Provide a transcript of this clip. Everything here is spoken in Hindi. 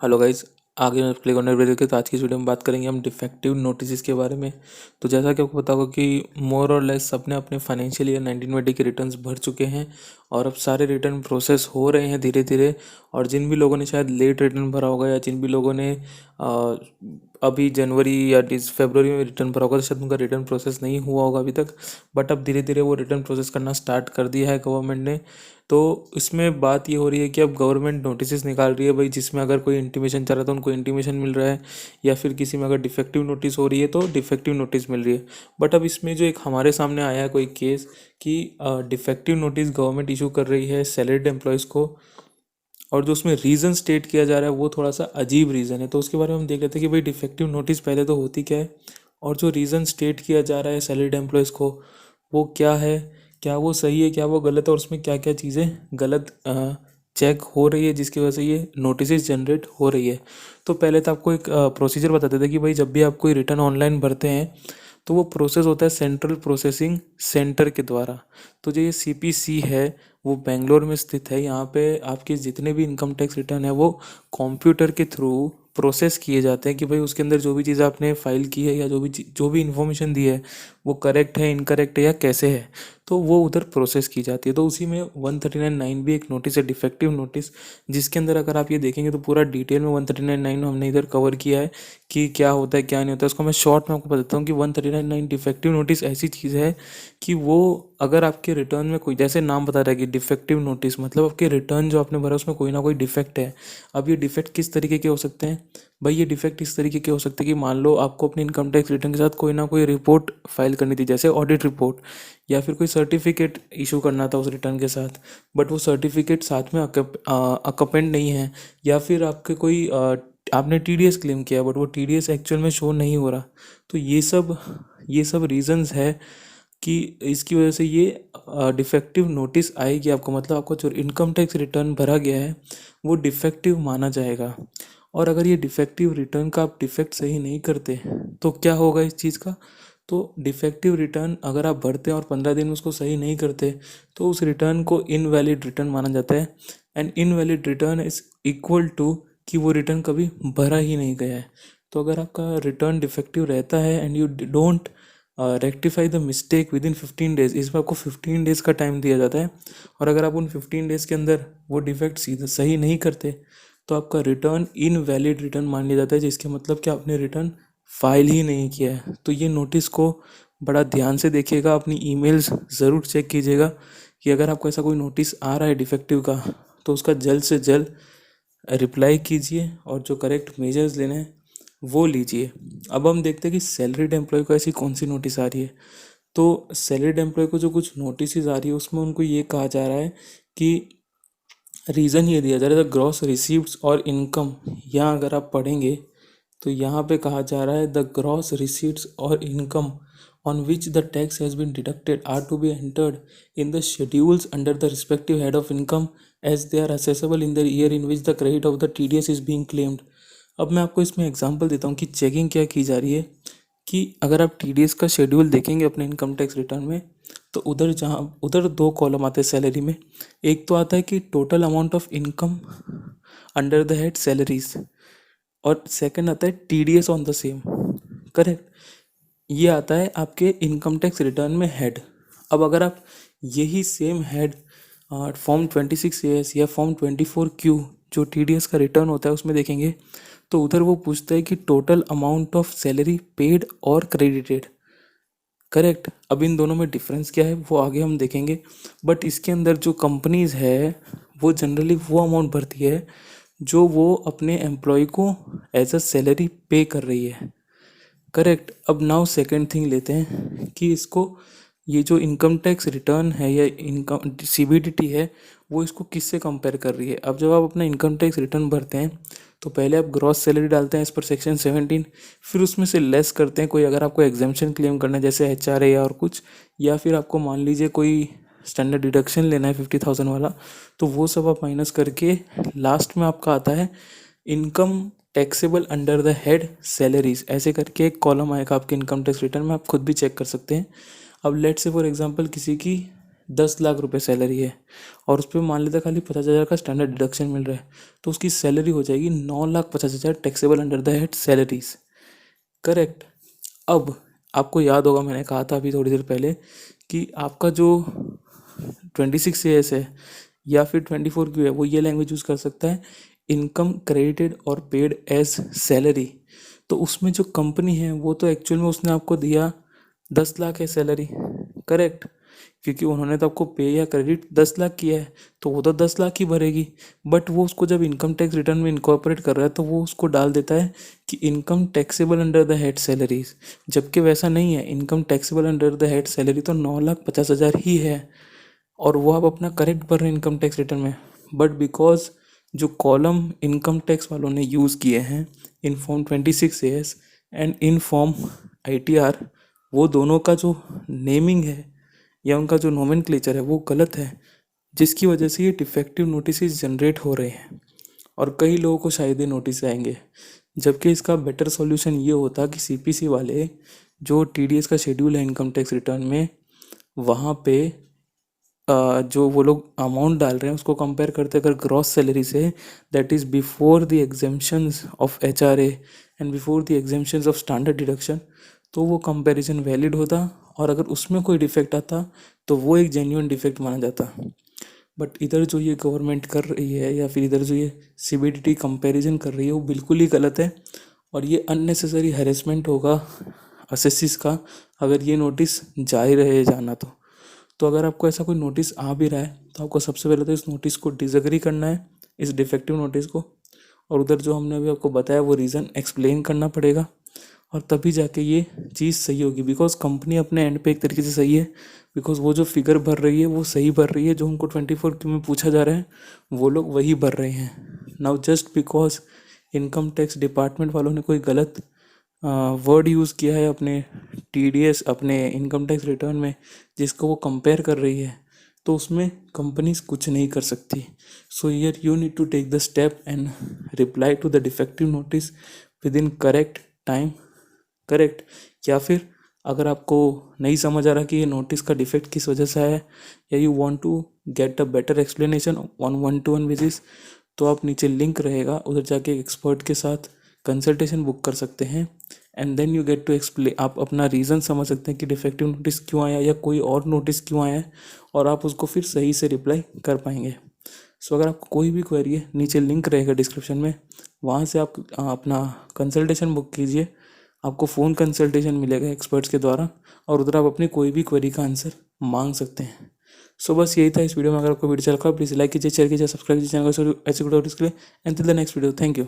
Hello guys. आगे क्लिक ऑन वीडियो के तो आज की इस वीडियो में बात करेंगे हम डिफेक्टिव नोटिस के बारे में। तो जैसा कि आपको पता होगा कि मोर और लेस सबने अपने फाइनेंशियल ईयर 1920 के रिटर्न्स भर चुके हैं और अब सारे रिटर्न प्रोसेस हो रहे हैं धीरे धीरे। और जिन भी लोगों ने शायद लेट रिटर्न भरा होगा या जिन भी लोगों ने अ, अभी जनवरी या फरवरी में रिटर्न भरा होगा तो शायद उनका रिटर्न प्रोसेस नहीं हुआ होगा अभी तक। बट अब धीरे धीरे वो रिटर्न प्रोसेस करना स्टार्ट कर दिया है गवर्नमेंट ने। तो इसमें बात ये हो रही है कि अब गवर्नमेंट नोटिस निकाल रही है भाई, जिसमें अगर कोई इंटीमेशन चल रहा है तो उनको इंटीमेशन मिल रहा है, या फिर किसी में अगर डिफेक्टिव नोटिस हो रही है तो डिफेक्टिव नोटिस मिल रही है। बट अब इसमें जो एक हमारे सामने आया है कोई केस कि डिफेक्टिव नोटिस गवर्नमेंट इशू कर रही है सैलरीड एम्प्लॉयज़ को, और जो उसमें रीज़न स्टेट किया जा रहा है वो थोड़ा सा अजीब रीज़न है। तो उसके बारे में हम देख लेते हैं कि भाई डिफेक्टिव नोटिस पहले तो होती क्या है, और जो रीज़न स्टेट किया जा रहा है सैलरीड एम्प्लॉयज़ को वो क्या है, क्या वो सही है, क्या वो गलत है, और उसमें क्या क्या चीज़ें गलत चेक हो रही है जिसकी वजह से ये नोटिस जनरेट हो रही है। तो पहले तो आपको एक प्रोसीजर बताते थे कि भाई जब भी आप कोई रिटर्न ऑनलाइन भरते हैं तो वो प्रोसेस होता है सेंट्रल प्रोसेसिंग सेंटर के द्वारा। तो जो ये सीपीसी है वो बेंगलोर में स्थित है। यहाँ पे आपके जितने भी इनकम टैक्स रिटर्न है वो कंप्यूटर के थ्रू प्रोसेस किए जाते हैं कि भाई उसके अंदर जो भी चीज़ आपने फाइल की है या जो भी इंफॉर्मेशन दी है वो करेक्ट है, इनकरेक्ट है या कैसे है, तो वो उधर प्रोसेस की जाती है। तो उसी में 139(9) भी एक नोटिस है, डिफेक्टिव नोटिस, जिसके अंदर अगर आप ये देखेंगे तो पूरा डिटेल में 139(9) हमने इधर कवर किया है कि क्या होता है क्या नहीं होता है। उसको मैं शॉर्ट में आपको बताता हूँ कि 139(9) डिफेक्टिव नोटिस ऐसी चीज़ है कि वो अगर आपके रिटर्न में कोई, जैसे नाम बता रहा है कि डिफेक्टिव नोटिस मतलब आपके रिटर्न जो आपने भरा उसमें कोई ना कोई डिफेक्ट है। अब ये डिफेक्ट किस तरीके के हो सकते हैं भाई, ये डिफेक्ट इस तरीके के हो सकते हैं कि मान लो आपको अपने इनकम टैक्स रिटर्न के साथ कोई ना कोई रिपोर्ट फाइल करनी थी, जैसे ऑडिट रिपोर्ट, या फिर कोई सर्टिफिकेट इशू करना था उस रिटर्न के साथ, बट वो सर्टिफिकेट साथ में अकपेंड नहीं है, या फिर आपके कोई आपने टीडीएस क्लेम किया बट वो टीडीएस एक्चुअल में शो नहीं हो रहा। तो ये सब रीजंस है कि इसकी वजह से ये डिफेक्टिव नोटिस आएगी आपको, मतलब आपको जो इनकम टैक्स रिटर्न भरा गया है वो डिफेक्टिव माना जाएगा। और अगर ये डिफेक्टिव रिटर्न का आप डिफेक्ट सही नहीं करते तो क्या होगा इस चीज़ का, तो डिफेक्टिव रिटर्न अगर आप भरते हैं और 15 दिन में उसको सही नहीं करते तो उस रिटर्न को इनवैलिड रिटर्न माना जाता है। And invalid return is equal to कि वो रिटर्न कभी भरा ही नहीं गया है। तो अगर आपका रिटर्न डिफेक्टिव रहता है and you don't rectify the mistake with in 15 days, इसमें आपको 15 डेज का टाइम दिया जाता है, और अगर आप उन 15 डेज के अंदर वो डिफेक्ट सीधा सही नहीं करते तो आपका रिटर्न इनवैलिड रिटर्न मान लिया जाता है, जिसके मतलब कि आपने रिटर्न फाइल ही नहीं किया है। तो ये नोटिस को बड़ा ध्यान से देखिएगा, अपनी ईमेल्स ज़रूर चेक कीजिएगा कि अगर आपको ऐसा कोई नोटिस आ रहा है डिफेक्टिव का तो उसका जल्द से जल्द रिप्लाई कीजिए और जो करेक्ट मेजर्स लेने हैं वो लीजिए। अब हम देखते हैं कि सैलरीड एम्प्लॉय को ऐसी कौन सी नोटिस आ रही है। तो सैलरीड एम्प्लॉय को जो कुछ नोटिस आ रही है उसमें उनको ये कहा जा रहा है कि रीज़न ये दिया जा रहा है द ग्रॉस रिसीप्ट्स और इनकम। यहाँ अगर आप पढ़ेंगे तो यहाँ पे कहा जा रहा है द ग्रॉस रिसीट्स और income on which the tax has been deducted are to be entered in the schedules under the respective head of income as they are assessable in the year in which the credit of the TDS is being claimed. अब मैं आपको इसमें एग्जांपल देता हूँ कि चेकिंग क्या की जा रही है। कि अगर आप टीडीएस का शेड्यूल देखेंगे अपने इनकम टैक्स रिटर्न में तो उधर दो कॉलम आते हैं सैलरी में। एक तो आता है कि total amount of income under the head salaries, और सेकंड आता है TDS on the same. Correct, ये आता है आपके इनकम टैक्स रिटर्न में हेड। अब अगर आप यही सेम हेड फॉर्म 26 AS या फॉर्म 24Q जो टीडीएस का रिटर्न होता है उसमें देखेंगे तो उधर वो पूछता है कि total amount of salary paid और क्रेडिटेड। करेक्ट, अब इन दोनों में डिफरेंस क्या है वो आगे हम देखेंगे। बट इसके अंदर जो कंपनीज है वो जनरली वो अमाउंट भरती है जो वो अपने एम्प्लॉय को एज अ सैलरी पे कर रही है। करेक्ट, अब नाउ सेकंड थिंग लेते हैं कि इसको, ये जो इनकम टैक्स रिटर्न है या इनकम सीबीडीटी है वो इसको किससे कंपेयर कर रही है। अब जब आप अपना इनकम टैक्स रिटर्न भरते हैं तो पहले आप ग्रॉस सैलरी डालते हैं एज पर सेक्शन 17, फिर उसमें से लेस करते हैं कोई, अगर आपको एग्जाम्पशन क्लेम करना है जैसे एचआरए या और कुछ, या फिर आपको मान लीजिए कोई स्टैंडर्ड डिडक्शन लेना है 50,000 वाला, तो वो सब आप माइनस करके लास्ट में आपका आता है income taxable under the head salaries. ऐसे करके एक कॉलम आएगा आपके इनकम टैक्स रिटर्न में, आप खुद भी चेक कर सकते हैं। अब लेट्स से फॉर एग्जांपल किसी की 10 लाख रुपए सैलरी है और उस पर मान लेते खाली 50,000 का स्टैंडर्ड डिडक्शन मिल रहा है, तो उसकी सैलरी हो जाएगी 9,50,000 taxable under the head salaries. Correct. अब आपको याद होगा मैंने कहा था अभी थोड़ी देर पहले कि आपका जो 26 है या फिर 24 क्यू है वो ये लैंग्वेज यूज़ कर सकता है, इनकम क्रेडिटेड और पेड एज सैलरी। तो उसमें जो कंपनी है वो तो एक्चुअल में उसने आपको दिया 10 लाख है सैलरी। करेक्ट। क्योंकि उन्होंने तो आपको पे या क्रेडिट 10 लाख किया है, तो वो तो 10 लाख ही भरेगी। बट वो उसको जब इनकम टैक्स रिटर्न में इनकॉर्पोरेट कर रहा है तो वो उसको डाल देता है कि income taxable under the head salaries, जबकि वैसा नहीं है। Income taxable under the head salary तो 9,50,000 ही है और वो आप अपना करेक्ट भर रहे हैं इनकम टैक्स रिटर्न में। बट बिकॉज जो कॉलम इनकम टैक्स वालों ने यूज़ किए हैं in form 26 and in form ITR, वो दोनों का जो नेमिंग है या उनका जो नोमेनक्लेचर है वो गलत है, जिसकी वजह से ये डिफेक्टिव नोटिस जनरेट हो रहे हैं और कई लोगों को शायद ये नोटिस आएंगे। जबकि इसका बेटर सॉल्यूशन ये होता कि CPC वाले जो TDS का शेड्यूल है इनकम टैक्स रिटर्न में, वहाँ पे जो वो लोग अमाउंट डाल रहे हैं उसको कंपेयर करते अगर ग्रॉस सैलरी से, that is before the exemptions of HRA and before the exemptions of standard deduction, तो वो कंपैरिजन वैलिड होता और अगर उसमें कोई डिफेक्ट आता तो वो एक जेन्युइन डिफेक्ट माना जाता। बट इधर जो ये गवर्नमेंट कर रही है या फिर इधर जो ये CBDT कंपैरिजन कर रही है वो बिल्कुल ही गलत है और ये अननेसेसरी हैरेसमेंट होगा असेसिस का अगर ये नोटिस जारी रहे जाना तो अगर आपको ऐसा कोई नोटिस आ भी रहा है तो आपको सबसे पहले तो इस नोटिस को डिसएग्री करना है, इस डिफेक्टिव नोटिस को, और उधर जो हमने अभी आपको बताया वो रीज़न एक्सप्लेन करना पड़ेगा और तभी जाके ये चीज़ सही होगी। बिकॉज कंपनी अपने एंड पे एक तरीके से सही है, बिकॉज वो जो फिगर भर रही है वो सही भर रही है, जो उनको 24 में पूछा जा रहा है वो लोग वही भर रहे हैं। Now just because income tax department वालों ने कोई गलत वर्ड यूज़ किया है अपने TDS अपने इनकम टैक्स रिटर्न में जिसको वो कंपेयर कर रही है, तो उसमें कंपनीज कुछ नहीं कर सकती। So here you need to take the step and reply to the defective notice within correct time. Correct. या फिर अगर आपको नहीं समझ आ रहा कि ये नोटिस का डिफेक्ट किस वजह से आया या you want to get a better explanation on 1-to-1 basis, तो आप नीचे लिंक रहेगा उधर जाके एक एक्सपर्ट के साथ कंसल्टेशन बुक कर सकते हैं and then you get to explain, आप अपना रीज़न समझ सकते हैं कि डिफेक्टिव नोटिस क्यों आया या कोई और नोटिस क्यों आया है और आप उसको फिर सही से रिप्लाई कर पाएंगे। सो अगर आपको कोई भी क्वेरी है नीचे लिंक रहेगा डिस्क्रिप्शन में, वहाँ से आप अपना कंसल्टेशन बुक कीजिए, आपको फ़ोन कंसल्टेशन मिलेगा एक्सपर्ट्स के द्वारा और उधर आप अपनी कोई भी क्वेरी का आंसर मांग सकते हैं। सो बस यही था इस वीडियो में। अगर आपको वीडियो चल रहा है प्लीज़ लाइक कीजिए, शेयर कीजिए, सब्सक्राइब कीजिए चैनल को ऐसे वीडियोज़ के लिए। And till the next video, thank you.